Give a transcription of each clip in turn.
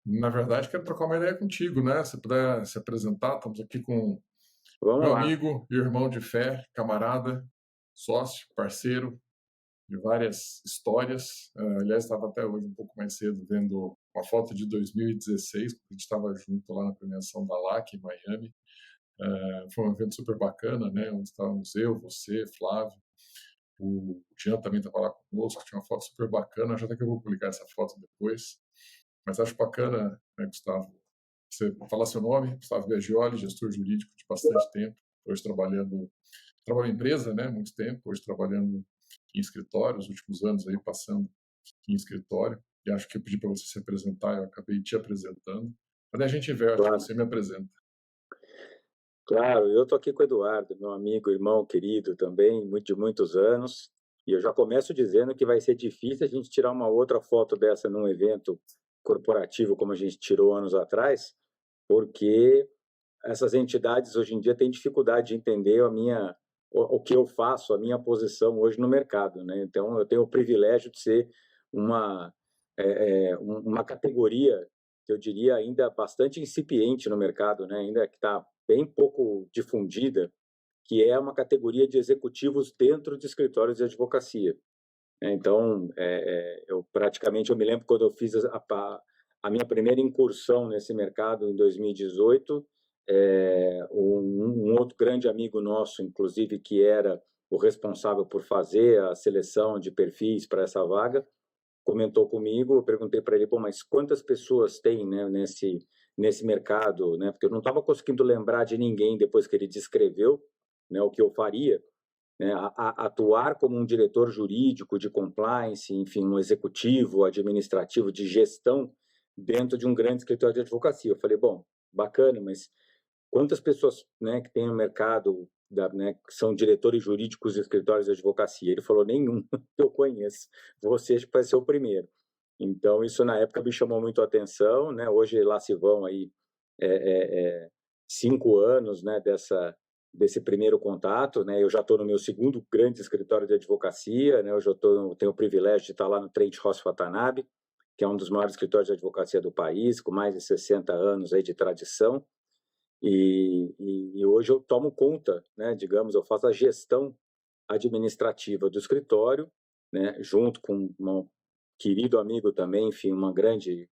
Na verdade, quero trocar uma ideia contigo, né? Se puder se apresentar, estamos aqui com Vamos meu lá. amigo, irmão de fé, camarada, sócio, parceiro de várias histórias. Aliás, estava até hoje um pouco mais cedo vendo uma foto de 2016, quando a gente estava junto lá na premiação da LAC em Miami. Foi um evento super bacana, né? Onde estávamos eu, você, Flávio, o Jean também estava lá conosco, tinha uma foto super bacana. Já até que eu vou publicar essa foto depois. Mas acho bacana, né, Gustavo, você falar seu nome, Gustavo Biagioli, gestor jurídico de bastante tempo, hoje trabalho em empresa, né, muito tempo, hoje trabalhando em escritório, os últimos anos aí passando em escritório, e acho que eu pedi para você se apresentar, eu acabei te apresentando, mas daí a gente inverte, Claro, você me apresenta. claro. Eu estou aqui com o Eduardo, meu amigo, irmão querido também, de muitos anos. E eu já começo dizendo que vai ser difícil a gente tirar uma outra foto dessa num evento corporativo como a gente tirou anos atrás, porque essas entidades hoje em dia têm dificuldade de entender o que eu faço, a minha posição hoje no mercado, né? Então, eu tenho o privilégio de ser uma, uma categoria que eu diria ainda bastante incipiente no mercado, né? Ainda que está bem pouco difundida, que é uma categoria de executivos dentro de escritórios de advocacia. Então, eu me lembro quando eu fiz a minha primeira incursão nesse mercado em 2018, um outro grande amigo nosso, inclusive, que era o responsável por fazer a seleção de perfis para essa vaga, comentou comigo. Eu perguntei para ele, pô, mas quantas pessoas tem, né, nesse mercado, né? Porque eu não estava conseguindo lembrar de ninguém depois que ele descreveu, né, o que eu faria, né, atuar como um diretor jurídico de compliance, enfim, um executivo administrativo de gestão dentro de um grande escritório de advocacia. Eu falei, bom, bacana, mas quantas pessoas, né, que tem no mercado, né, que são diretores jurídicos de escritórios de advocacia? Ele falou, nenhum que eu conheço. Você vai ser o primeiro. Então, isso na época me chamou muito a atenção, né? Hoje lá se vão aí é, é, 5 anos, né, desse primeiro contato, né? Eu já estou no meu segundo grande escritório de advocacia, né? Tenho o privilégio de estar lá no Trent Ross Watanabe, que é um dos maiores escritórios de advocacia do país, com mais de 60 anos aí de tradição. E hoje eu tomo conta, né? Digamos, eu faço a gestão administrativa do escritório, né? Junto com um querido amigo também, enfim, um grande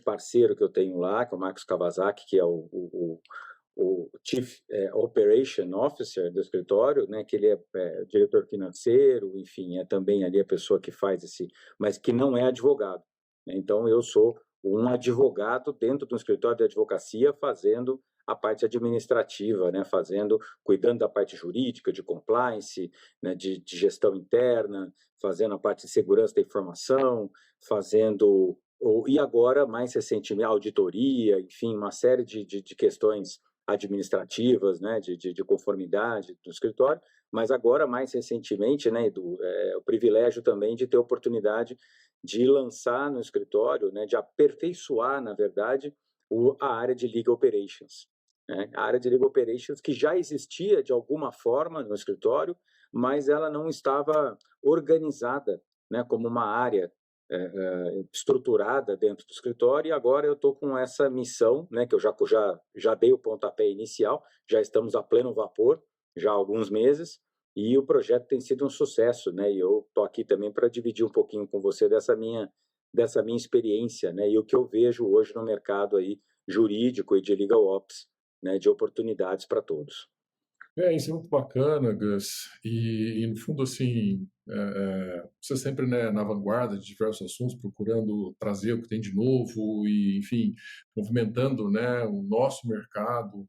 parceiro que eu tenho lá, que é o Marcos Kawasaki, que é o Chief Operation Officer do escritório, né, que ele é diretor financeiro, enfim, é também ali a pessoa que faz mas que não é advogado. Então, eu sou um advogado dentro do escritório de advocacia fazendo a parte administrativa, né, cuidando da parte jurídica, de compliance, né, de gestão interna, fazendo a parte de segurança da informação, e agora, mais recentemente, auditoria, enfim, uma série de questões administrativas, né, de conformidade do escritório, mas agora, mais recentemente, né, o privilégio também de ter a oportunidade de lançar no escritório, né, de aperfeiçoar, na verdade, a área de Legal Operations. Né? A área de Legal Operations que já existia de alguma forma no escritório, mas ela não estava organizada, né, como uma área estruturada dentro do escritório, e agora eu estou com essa missão, né, que eu já dei o pontapé inicial, já estamos a pleno vapor, já há alguns meses, e o projeto tem sido um sucesso, né, e eu estou aqui também para dividir um pouquinho com você dessa minha experiência, né, e o que eu vejo hoje no mercado aí jurídico e de legal ops, né, de oportunidades para todos. Isso é muito bacana, Gus. E no fundo, assim, você sempre, né, na vanguarda de diversos assuntos, procurando trazer o que tem de novo e, enfim, movimentando, né, o nosso mercado,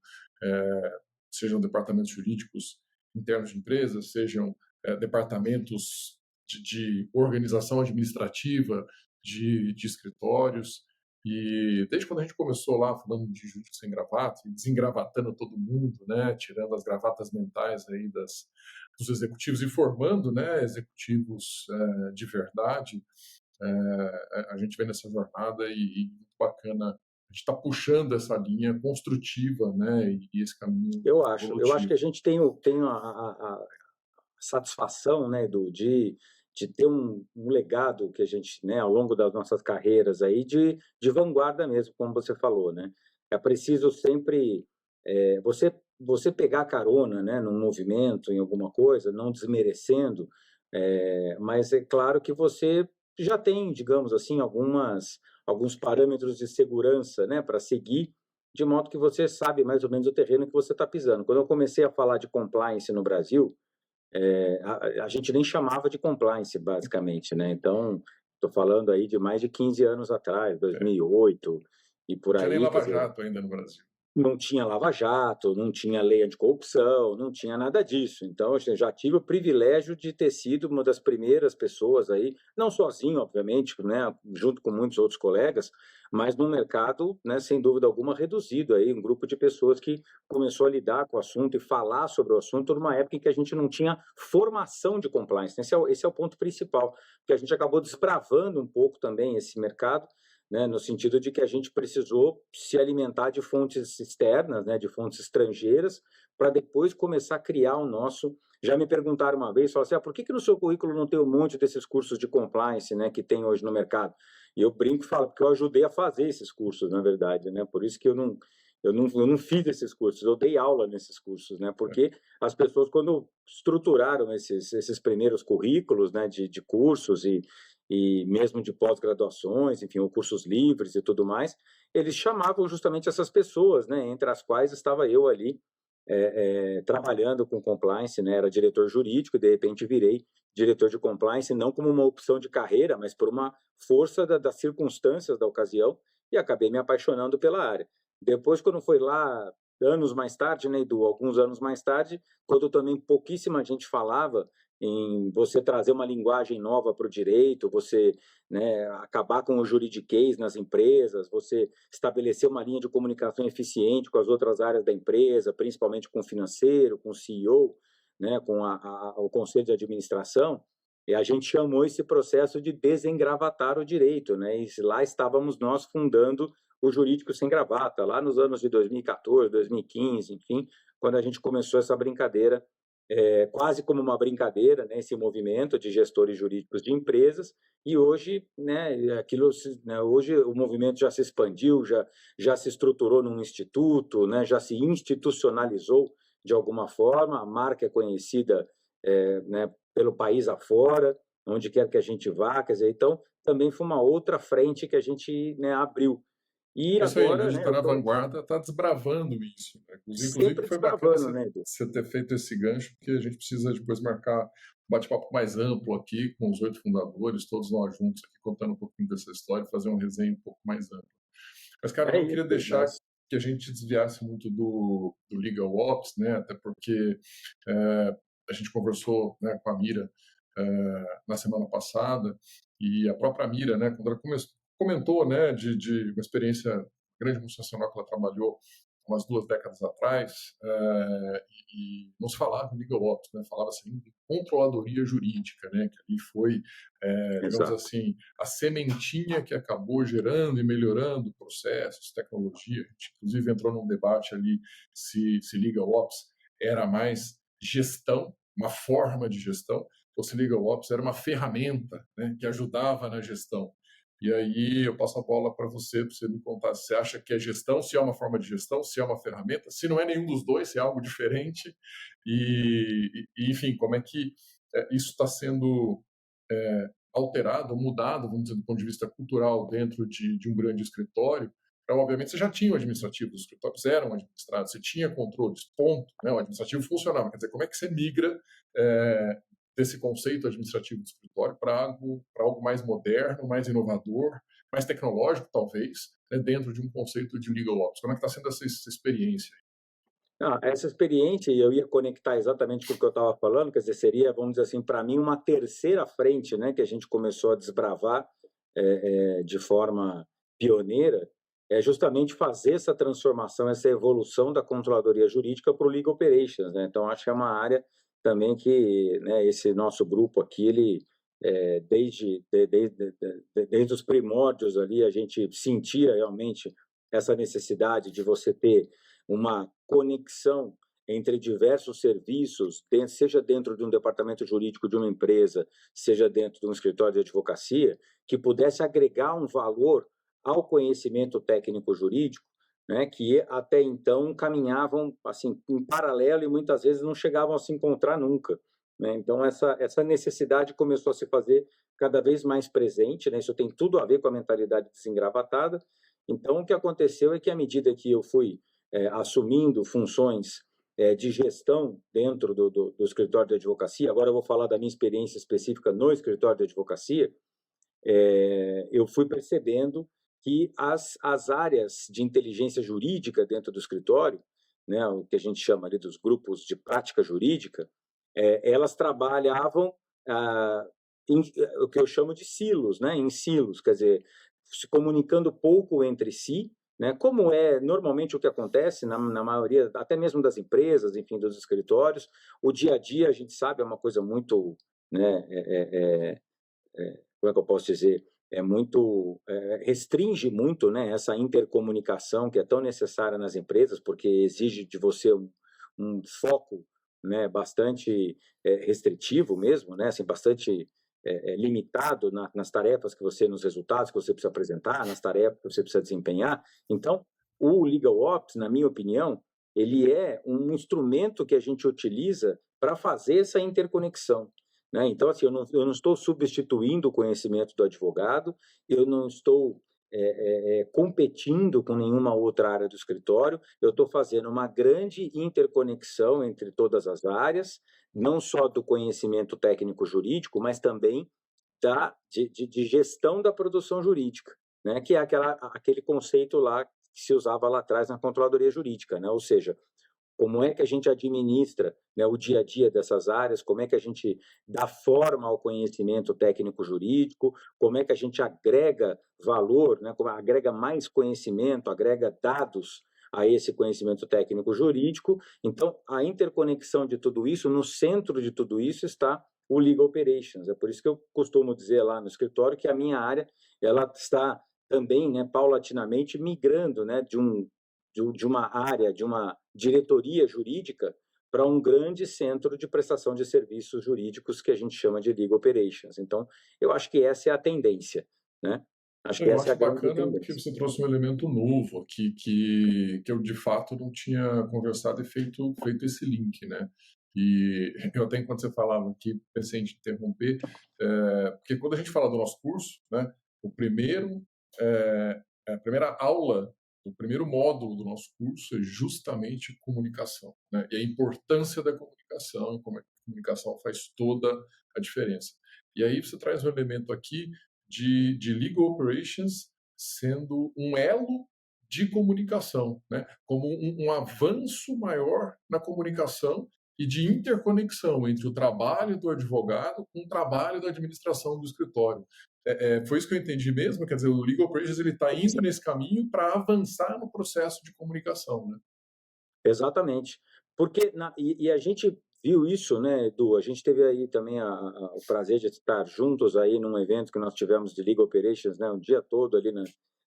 sejam departamentos jurídicos internos de empresas, sejam departamentos de organização administrativa de escritórios. E desde quando a gente começou lá falando de jurídico sem gravata, e desengravatando todo mundo, né, tirando as gravatas mentais aí dos executivos e formando, né, executivos de verdade, a gente vem nessa jornada e muito bacana. A gente está puxando essa linha construtiva, né, e esse caminho Eu acho que evolutivo. a gente tem a satisfação, né, Edu, de ter um legado que a gente, né, ao longo das nossas carreiras aí, de vanguarda mesmo, como você falou, né? É preciso sempre você pegar carona, né, num movimento, em alguma coisa, não desmerecendo, mas é claro que você já tem, digamos assim, alguns parâmetros de segurança, né, para seguir, de modo que você sabe mais ou menos o terreno que você está pisando. Quando eu comecei a falar de compliance no Brasil, a gente nem chamava de compliance, basicamente, né? Então, estou falando aí de mais de 15 anos atrás, 2008 e por Não tinha nem aí, quer Lava dizer, Jato ainda no Brasil. não tinha Lava-Jato, não tinha lei anticorrupção, não tinha nada disso. Então, eu já tive o privilégio de ter sido uma das primeiras pessoas aí, não sozinho, obviamente, né, junto com muitos outros colegas, mas num mercado, né, sem dúvida alguma, reduzido aí, um grupo de pessoas que começou a lidar com o assunto e falar sobre o assunto numa época em que a gente não tinha formação de compliance. Esse é o ponto principal, porque a gente acabou desbravando um pouco também esse mercado, né, no sentido de que a gente precisou se alimentar de fontes externas, né, de fontes estrangeiras, para depois começar a criar o nosso. Já me perguntaram uma vez, falaram assim, por que no seu currículo não tem um monte desses cursos de compliance, né, que tem hoje no mercado? E eu brinco e falo, porque eu ajudei a fazer esses cursos, na verdade, né, por isso que eu não fiz esses cursos, eu dei aula nesses cursos, né, porque as pessoas, quando estruturaram esses primeiros currículos, né, de cursos e mesmo de pós-graduações, enfim, ou cursos livres e tudo mais, eles chamavam justamente essas pessoas, né, entre as quais estava eu ali, trabalhando com compliance, né, era diretor jurídico, e de repente virei diretor de compliance, não como uma opção de carreira, mas por uma força das circunstâncias da ocasião, e acabei me apaixonando pela área. Depois, quando foi lá, anos mais tarde, né, Edu, alguns anos mais tarde, quando também pouquíssima gente falava em você trazer uma linguagem nova para o direito, você, né, acabar com o juridiquês nas empresas, você estabelecer uma linha de comunicação eficiente com as outras áreas da empresa, principalmente com o financeiro, com o CEO, né, com o conselho de administração, e a gente chamou esse processo de desengravatar o direito, né, e lá estávamos nós fundando o Jurídico Sem Gravata, lá nos anos de 2014, 2015, enfim, quando a gente começou essa brincadeira, quase como uma brincadeira, né, esse movimento de gestores jurídicos de empresas, e hoje, né, hoje o movimento já se expandiu, já se estruturou num instituto, né, já se institucionalizou de alguma forma, a marca é conhecida, né, pelo país afora, onde quer que a gente vá, quer dizer, então também foi uma outra frente que a gente, né, abriu. E É isso aí, né? A agora, gente né, está eu na estou vanguarda, está desbravando isso, né? Inclusive, sempre foi bacana desbravando, você, né, Edu? você ter feito esse gancho, porque a gente precisa depois marcar um bate-papo mais amplo aqui, com os 8 fundadores, todos nós juntos aqui, contando um pouquinho dessa história, fazer uma resenha um pouco mais ampla. Mas, cara, eu É não queria isso, deixar nós. que a gente desviasse muito do Legal Ops, né? Até porque a gente conversou, né, com a Mira na semana passada, e a própria Mira, né, quando ela comentou, né, de uma experiência grande multinacional que ela trabalhou umas 2 décadas atrás, e não se falava em legal ops, né, falava-se em controladoria jurídica, né, que ali foi, digamos Exato. assim, a sementinha que acabou gerando e melhorando processos, tecnologia. A gente, inclusive, entrou num debate ali se legal ops era mais gestão, uma forma de gestão, ou se legal ops era uma ferramenta, né, que ajudava na gestão. E aí eu passo a bola para você me contar se você acha que é gestão, se é uma forma de gestão, se é uma ferramenta, se não é nenhum dos dois, se é algo diferente, enfim, como é que isso está sendo alterado, mudado, vamos dizer, do ponto de vista cultural dentro de um grande escritório. Obviamente, você já tinha o administrativo, os escritórios eram administrados, você tinha controles, ponto, né? O administrativo funcionava. Quer dizer, como é que você migra desse conceito administrativo do escritório para algo mais moderno, mais inovador, mais tecnológico, talvez, né, dentro de um conceito de legal ops? Como é que está sendo essa experiência? Essa experiência, e eu ia conectar exatamente com o que eu estava falando, quer dizer, seria, vamos dizer assim, para mim, uma terceira frente, né, que a gente começou a desbravar de forma pioneira, é justamente fazer essa transformação, essa evolução da controladoria jurídica para o Legal Operations, né? Então, acho que é uma área também que, né, esse nosso grupo aqui, ele, desde os primórdios ali, a gente sentia realmente essa necessidade de você ter uma conexão entre diversos serviços, seja dentro de um departamento jurídico de uma empresa, seja dentro de um escritório de advocacia, que pudesse agregar um valor ao conhecimento técnico jurídico, né, que até então caminhavam assim em paralelo e muitas vezes não chegavam a se encontrar nunca, né? Então essa necessidade começou a se fazer cada vez mais presente, né? Isso tem tudo a ver com a mentalidade desengravatada. Então o que aconteceu é que à medida que eu fui assumindo funções de gestão dentro do escritório de advocacia, agora eu vou falar da minha experiência específica no escritório de advocacia, eu fui percebendo que as áreas de inteligência jurídica dentro do escritório, né, o que a gente chama ali dos grupos de prática jurídica, elas trabalhavam o que eu chamo de silos, né, em silos, quer dizer, se comunicando pouco entre si, né, como é normalmente o que acontece na maioria, até mesmo das empresas, enfim, dos escritórios. O dia a dia, a gente sabe, é uma coisa muito, né, como é que eu posso dizer, restringe muito, né, essa intercomunicação que é tão necessária nas empresas, porque exige de você um foco, né, bastante restritivo mesmo, né, assim, bastante limitado nas tarefas que você, nos resultados que você precisa apresentar, nas tarefas que você precisa desempenhar. Então, o Legal Ops, na minha opinião, ele é um instrumento que a gente utiliza para fazer essa interconexão, né? Então, assim, eu não estou substituindo o conhecimento do advogado, eu não estou competindo com nenhuma outra área do escritório, eu estou fazendo uma grande interconexão entre todas as áreas, não só do conhecimento técnico jurídico, mas também de gestão da produção jurídica, né? Que é aquele conceito lá que se usava lá atrás na controladoria jurídica, né? Ou seja, como é que a gente administra, né, o dia a dia dessas áreas, como é que a gente dá forma ao conhecimento técnico-jurídico, como é que a gente agrega valor, né, como agrega mais conhecimento, agrega dados a esse conhecimento técnico-jurídico. Então, a interconexão de tudo isso, no centro de tudo isso está o Legal Operations. É por isso que eu costumo dizer lá no escritório que a minha área ela está também, né, paulatinamente migrando, né, de uma área, de uma diretoria jurídica para um grande centro de prestação de serviços jurídicos que a gente chama de Legal Operations. Então, eu acho que essa é a tendência, né? Acho que Eu essa é a acho grande bacana porque tendência. você trouxe um elemento novo aqui que eu de fato não tinha conversado e feito esse link, né? E eu até enquanto você falava aqui, pensei em te interromper, porque quando a gente fala do nosso curso, né, a primeira aula, o primeiro módulo do nosso curso é justamente comunicação, né? E a importância da comunicação e como a comunicação faz toda a diferença. E aí você traz um elemento aqui de legal operations sendo um elo de comunicação, né? Como um avanço maior na comunicação e de interconexão entre o trabalho do advogado com o trabalho da administração do escritório. Foi isso que eu entendi mesmo? Quer dizer, o legal operations está indo nesse caminho para avançar no processo de comunicação, né? Exatamente. Porque e a gente viu isso, né, Edu? A gente teve aí também o prazer de estar juntos aí num evento que nós tivemos de Legal Operations, né, um dia todo ali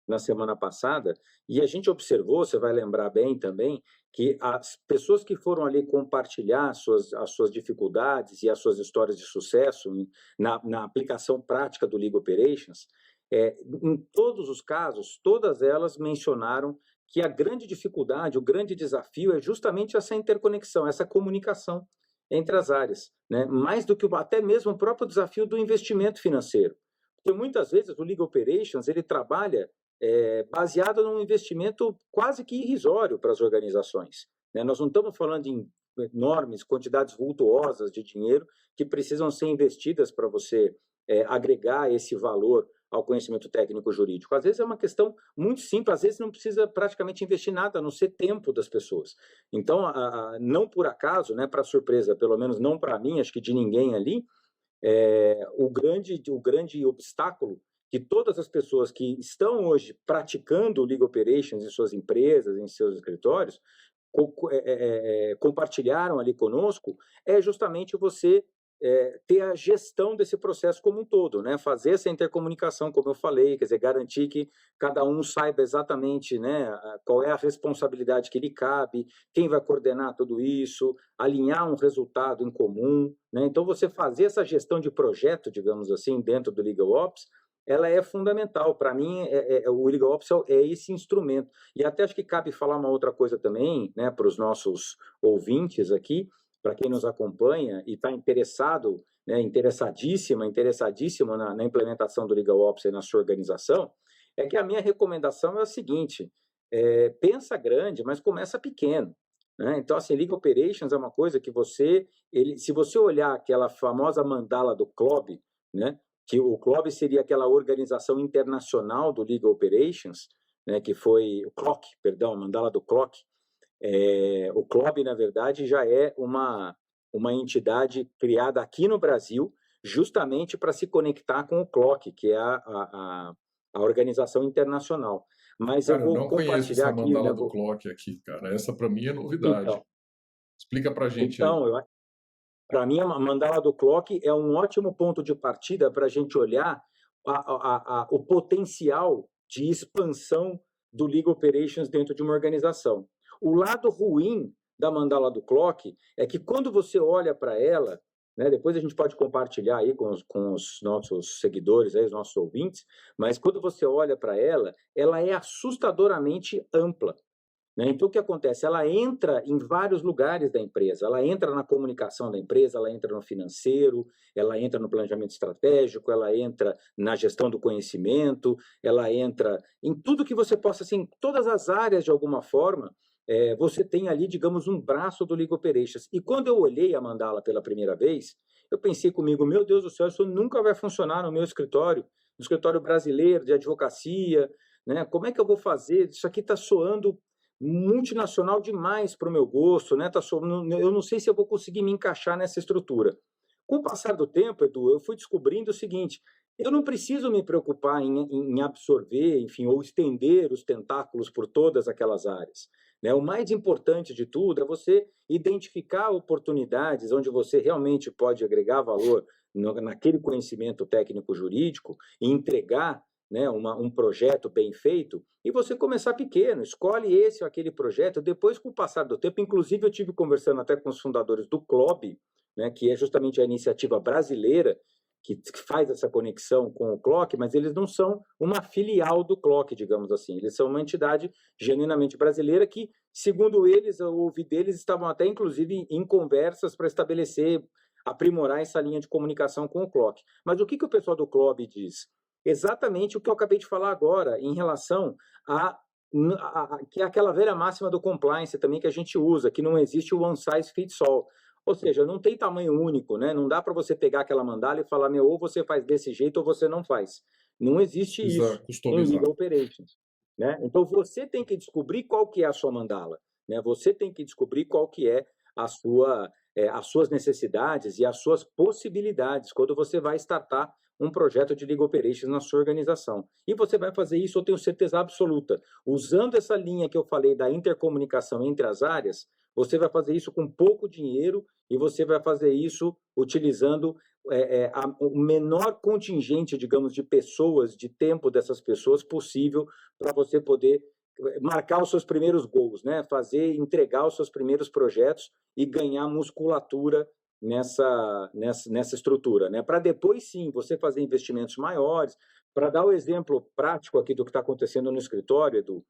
na semana passada, e a gente observou, você vai lembrar bem também, que as pessoas que foram ali compartilhar as suas dificuldades e as suas histórias de sucesso na aplicação prática do Legal Operations, em todos os casos, todas elas mencionaram que a grande dificuldade, o grande desafio é justamente essa interconexão, essa comunicação entre as áreas, né? Mais do que até mesmo o próprio desafio do investimento financeiro. Porque muitas vezes o Legal Operations ele trabalha baseado num investimento quase que irrisório para as organizações, né? Nós não estamos falando em enormes quantidades vultuosas de dinheiro que precisam ser investidas para você agregar esse valor ao conhecimento técnico jurídico. Às vezes é uma questão muito simples, às vezes não precisa praticamente investir nada, a não ser tempo das pessoas. Então, não por acaso, né, para surpresa, pelo menos não para mim, acho que de ninguém ali, o grande obstáculo que todas as pessoas que estão hoje praticando Legal Operations em suas empresas, em seus escritórios, compartilharam ali conosco, é justamente você ter a gestão desse processo como um todo, né? Fazer essa intercomunicação, como eu falei, quer dizer, garantir que cada um saiba exatamente, né, qual é a responsabilidade que lhe cabe, quem vai coordenar tudo isso, alinhar um resultado em comum, né? Então, você fazer essa gestão de projeto, digamos assim, dentro do LegalOps, ela é fundamental. Para mim, o LegalOps é esse instrumento. E até acho que cabe falar uma outra coisa também, né, para os nossos ouvintes aqui, para quem nos acompanha e está interessado, né, interessadíssimo na implementação do LegalOps na sua organização, é que a minha recomendação é a seguinte: pensa grande, mas começa pequeno. Né? Então, assim, Legal Operations é uma coisa que se você olhar aquela famosa mandala do CLOB, né, que o CLOB seria aquela organização internacional do Legal Operations, né, que foi o CLOC, perdão, a mandala do CLOC. O CLOB, na verdade, já é uma entidade criada aqui no Brasil, justamente para se conectar com o CLOC, que é a organização internacional. Mas Cara, eu vou não conheço compartilhar essa aqui, né? mandala do Clock aqui, cara. Essa para mim é novidade. Explica para a gente aí. Então, para mim, a mandala do CLOC é um ótimo ponto de partida para a gente olhar o potencial de expansão do Legal Operations dentro de uma organização. O lado ruim da mandala do CLOC é que quando você olha para ela, né, depois a gente pode compartilhar aí com os nossos seguidores, aí, os nossos ouvintes, mas quando você olha para ela é assustadoramente ampla. Né? Então, o que acontece? Ela entra em vários lugares da empresa. Ela entra na comunicação da empresa, ela entra no financeiro, ela entra no planejamento estratégico, ela entra na gestão do conhecimento, ela entra em tudo que você possa, assim, todas as áreas, de alguma forma, você tem ali, digamos, um braço do Legal Operations. E quando eu olhei a mandala pela primeira vez, eu pensei comigo, meu Deus do céu, isso nunca vai funcionar no meu escritório, no escritório brasileiro de advocacia, né? Como é que eu vou fazer? Isso aqui está soando multinacional demais para o meu gosto, né? Eu não sei se eu vou conseguir me encaixar nessa estrutura. Com o passar do tempo, Edu, eu fui descobrindo o seguinte: eu não preciso me preocupar em absorver, enfim, ou estender os tentáculos por todas aquelas áreas. Né? O mais importante de tudo é você identificar oportunidades onde você realmente pode agregar valor naquele conhecimento técnico-jurídico e entregar, né, um projeto bem feito, e você começar pequeno, escolhe esse ou aquele projeto, depois, com o passar do tempo, inclusive eu tive conversando até com os fundadores do CLOB, né, que é justamente a iniciativa brasileira que faz essa conexão com o CLOC, mas eles não são uma filial do CLOC, digamos assim, eles são uma entidade genuinamente brasileira que, segundo eles, eu ouvi deles, estavam até, inclusive, em conversas para estabelecer, aprimorar essa linha de comunicação com o CLOC. Mas o que o pessoal do CLOB diz? Exatamente o que eu acabei de falar agora, em relação que é aquela velha máxima do compliance também que a gente usa, que não existe o one size fits all. Ou seja, não tem tamanho único, né? Não dá para você pegar aquela mandala e falar, ou você faz desse jeito ou você não faz. Não existe isso em Legal Operations. Né? Então, você tem que descobrir qual que é a sua mandala. Né? Você tem que descobrir qual que é as suas necessidades e as suas possibilidades quando você vai startar um projeto de Legal Operations na sua organização. E você vai fazer isso, eu tenho certeza absoluta. Usando essa linha que eu falei da intercomunicação entre as áreas, você vai fazer isso com pouco dinheiro e você vai fazer isso utilizando o menor contingente, digamos, de pessoas, de tempo dessas pessoas possível para você poder marcar os seus primeiros gols, né? Entregar os seus primeiros projetos e ganhar musculatura nessa estrutura, né? Para depois, sim, você fazer investimentos maiores. Para dar o exemplo prático aqui do que está acontecendo no escritório, Edu,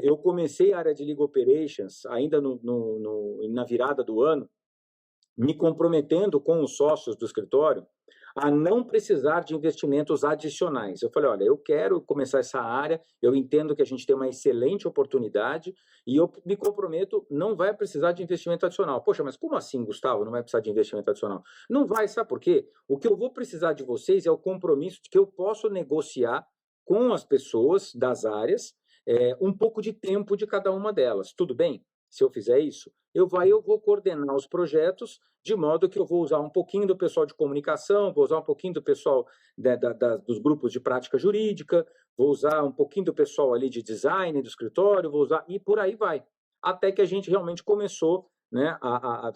eu comecei a área de Legal Operations ainda na virada do ano, me comprometendo com os sócios do escritório a não precisar de investimentos adicionais. Eu falei, olha, eu quero começar essa área, eu entendo que a gente tem uma excelente oportunidade e eu me comprometo, não vai precisar de investimento adicional. Poxa, mas como assim, Gustavo, não vai precisar de investimento adicional? Não vai, sabe por quê? O que eu vou precisar de vocês é o compromisso de que eu posso negociar com as pessoas das áreas um pouco de tempo de cada uma delas. Tudo bem? Se eu fizer isso, eu vou coordenar os projetos de modo que eu vou usar um pouquinho do pessoal de comunicação, vou usar um pouquinho do pessoal dos grupos de prática jurídica, vou usar um pouquinho do pessoal ali de design do escritório, e por aí vai. Até que a gente realmente começou, né,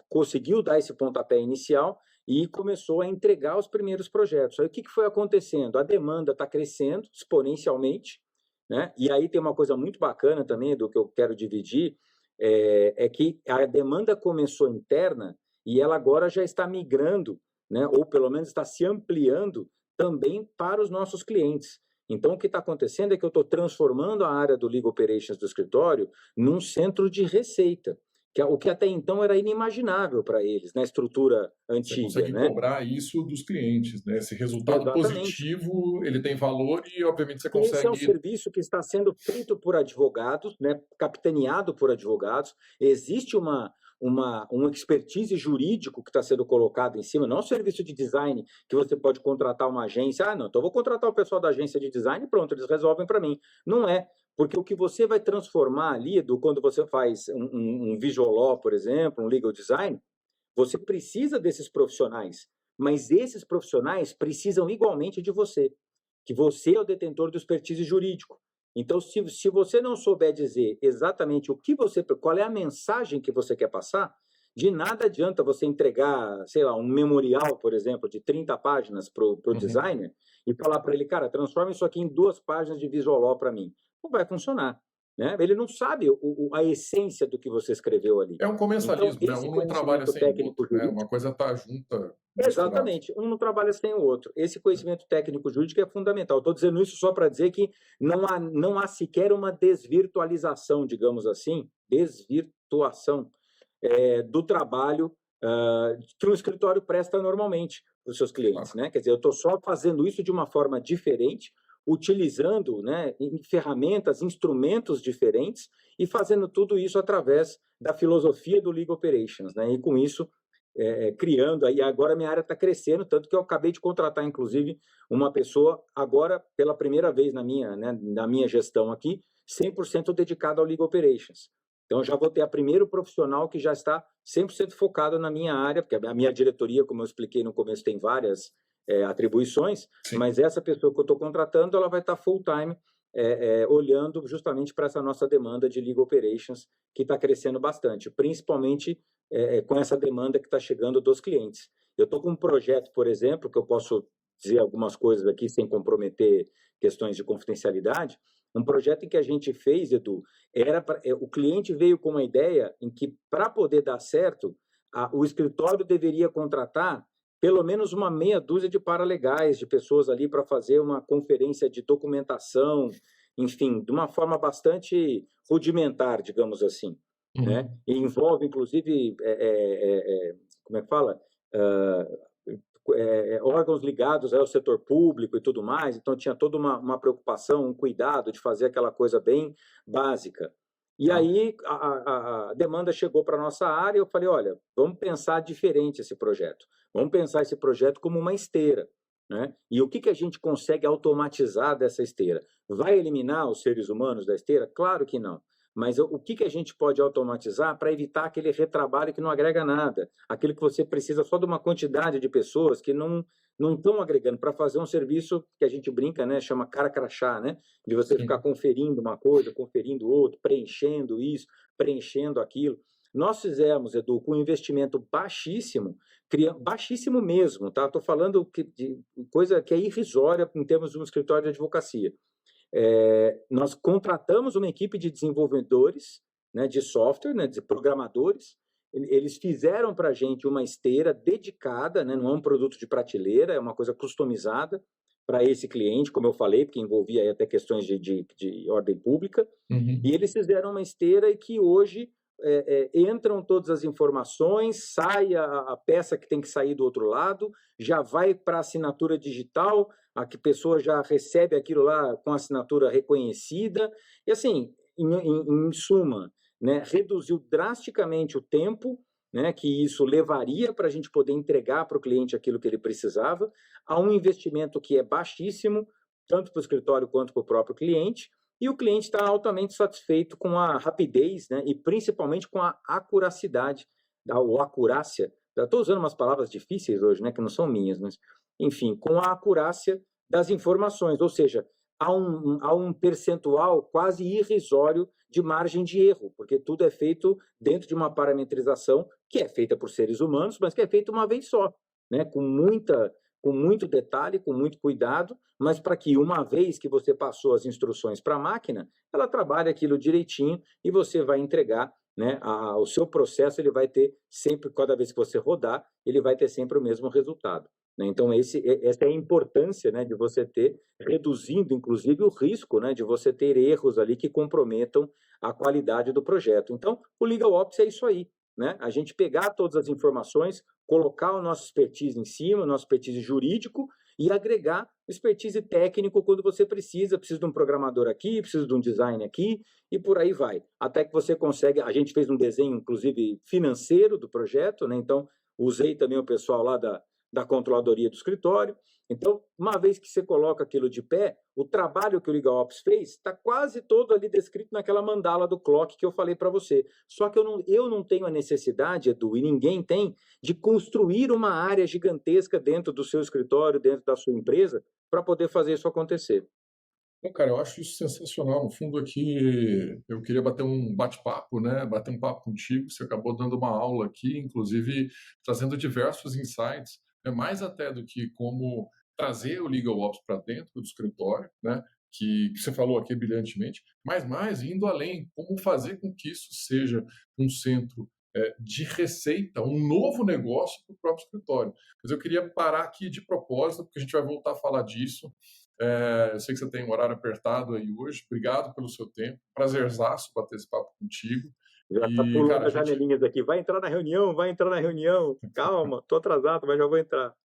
conseguiu dar esse pontapé inicial e começou a entregar os primeiros projetos. Aí o que foi acontecendo? A demanda está crescendo exponencialmente, né? E aí tem uma coisa muito bacana também do que eu quero dividir, é que a demanda começou interna e ela agora já está migrando, né? Ou pelo menos está se ampliando também para os nossos clientes. Então, o que está acontecendo é que eu estou transformando a área do Legal Operations do escritório num centro de receita, o que até então era inimaginável para eles, na estrutura Você antiga, consegue né? cobrar isso dos clientes, né? Esse resultado Exatamente. positivo, ele tem valor e, obviamente, você Esse é um consegue... serviço que está sendo feito por advogados, né, capitaneado por advogados. Existe um expertise jurídico que está sendo colocado em cima, não é um serviço de design que você pode contratar uma agência. Ah, não, então eu vou contratar o pessoal da agência de design e pronto, eles resolvem para mim. Não é, porque o que você vai transformar ali, quando você faz um visual law, por exemplo, um legal design, você precisa desses profissionais, mas esses profissionais precisam igualmente de você, que você é o detentor do expertise jurídico. Então, se você não souber dizer exatamente qual é a mensagem que você quer passar, de nada adianta você entregar, sei lá, um memorial, por exemplo, de 30 páginas para o designer e falar para ele, cara, transforma isso aqui em 2 páginas de visual law para mim. Não vai funcionar. Né? Ele não sabe a essência do que você escreveu ali. É um comensalismo, Então, né? esse Um não trabalha conhecimento sem o técnico outro, né? jurídico, Uma coisa está junta, misturada. exatamente, um não trabalha sem o outro. Esse conhecimento técnico jurídico é fundamental. Estou dizendo isso só para dizer que não há sequer uma desvirtualização, digamos assim, desvirtuação do trabalho que um escritório presta normalmente para os seus clientes. Né? Quer dizer, eu estou só fazendo isso de uma forma diferente, utilizando, né, ferramentas, instrumentos diferentes e fazendo tudo isso através da filosofia do Legal Operations. Né? E com isso, criando, aí agora minha área está crescendo, tanto que eu acabei de contratar, inclusive, uma pessoa, agora, pela primeira vez na minha gestão aqui, 100% dedicada ao Legal Operations. Então, já vou ter a primeiro profissional que já está 100% focado na minha área, porque a minha diretoria, como eu expliquei no começo, tem várias atribuições, sim, mas essa pessoa que eu estou contratando, ela vai estar full-time olhando justamente para essa nossa demanda de Legal Operations, que está crescendo bastante, principalmente com essa demanda que está chegando dos clientes. Eu estou com um projeto, por exemplo, que eu posso dizer algumas coisas aqui sem comprometer questões de confidencialidade, um projeto em que a gente fez, Edu, o cliente veio com uma ideia em que, para poder dar certo, o escritório deveria contratar pelo menos uma meia dúzia de paralegais, de pessoas ali para fazer uma conferência de documentação, enfim, de uma forma bastante rudimentar, digamos assim. Né? E envolve, inclusive, como é que fala? Órgãos ligados ao setor público e tudo mais, então tinha toda uma preocupação, um cuidado de fazer aquela coisa bem básica. E aí a demanda chegou para a nossa área e eu falei, olha, vamos pensar diferente esse projeto. Vamos pensar esse projeto como uma esteira. Né? E o que a gente consegue automatizar dessa esteira? Vai eliminar os seres humanos da esteira? Claro que não. Mas o que a gente pode automatizar para evitar aquele retrabalho que não agrega nada? Aquilo que você precisa só de uma quantidade de pessoas que não estão agregando para fazer um serviço que a gente brinca, né? Chama cara crachá, né? De você ficar conferindo uma coisa, conferindo outra, preenchendo isso, preenchendo aquilo. Nós fizemos, Edu, com um investimento baixíssimo, baixíssimo mesmo, tá? Estou falando de coisa que é irrisória em termos de um escritório de advocacia. Nós contratamos uma equipe de desenvolvedores, né, de software, né, de programadores. Eles fizeram para a gente uma esteira dedicada, né, não é um produto de prateleira, é uma coisa customizada para esse cliente, como eu falei, porque envolvia aí até questões de ordem pública. E eles fizeram uma esteira e que hoje entram todas as informações, sai a peça que tem que sair do outro lado, já vai para a assinatura digital, a que pessoa já recebe aquilo lá com assinatura reconhecida, e assim, em suma, né, reduziu drasticamente o tempo, né, que isso levaria para a gente poder entregar para o cliente aquilo que ele precisava, a um investimento que é baixíssimo, tanto para o escritório quanto para o próprio cliente, e o cliente está altamente satisfeito com a rapidez, né, e principalmente com a acuracidade, ou acurácia. Estou usando umas palavras difíceis hoje, né, que não são minhas, mas, enfim, com a acurácia das informações, ou seja, há um percentual quase irrisório de margem de erro, porque tudo é feito dentro de uma parametrização que é feita por seres humanos, mas que é feita uma vez só. né, com muito detalhe, com muito cuidado, mas para que uma vez que você passou as instruções para a máquina, ela trabalhe aquilo direitinho e você vai entregar, né, o seu processo ele vai ter sempre, cada vez que você rodar, ele vai ter sempre o mesmo resultado. Né? Então, essa é a importância, né, de você ter, reduzindo inclusive o risco, né, de você ter erros ali que comprometam a qualidade do projeto. Então, o LegalOps é isso aí. Né? A gente pegar todas as informações, colocar o nosso expertise em cima, o nosso expertise jurídico e agregar expertise técnico quando você precisa de um programador aqui, precisa de um design aqui e por aí vai. Até que você consegue, a gente fez um desenho inclusive financeiro do projeto, né? Então usei também o pessoal lá da controladoria do escritório. Então, uma vez que você coloca aquilo de pé, o trabalho que o LegalOps fez está quase todo ali descrito naquela mandala do clock que eu falei para você. Só que eu não tenho a necessidade, Edu, e ninguém tem, de construir uma área gigantesca dentro do seu escritório, dentro da sua empresa, para poder fazer isso acontecer. Bom, cara, eu acho isso sensacional. No fundo, aqui eu queria bater um bate-papo, né? Bater um papo contigo. Você acabou dando uma aula aqui, inclusive trazendo diversos insights, né? Mais até do que como trazer o LegalOps para dentro do escritório, né? Que você falou aqui brilhantemente, mas mais indo além, como fazer com que isso seja um centro de receita, um novo negócio para o próprio escritório. Mas eu queria parar aqui de propósito, porque a gente vai voltar a falar disso. Eu sei que você tem um horário apertado aí hoje. Obrigado pelo seu tempo. Prazerzaço bater esse papo contigo. Já está E, pulando cara, as janelinhas aqui. Vai entrar na reunião, vai entrar na reunião. Calma, estou atrasado, mas já vou entrar.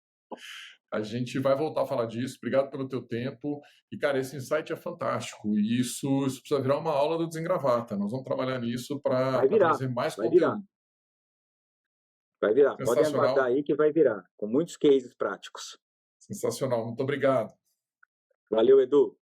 a gente vai voltar a falar disso. Obrigado pelo teu tempo. E, cara, esse insight é fantástico. E isso precisa virar uma aula do Desengravata. Nós vamos trabalhar nisso para trazer mais vai virar. conteúdo. Vai virar. Podem aguardar Sensacional. aí que vai virar. Com muitos cases práticos. Sensacional. Muito obrigado. Valeu, Edu.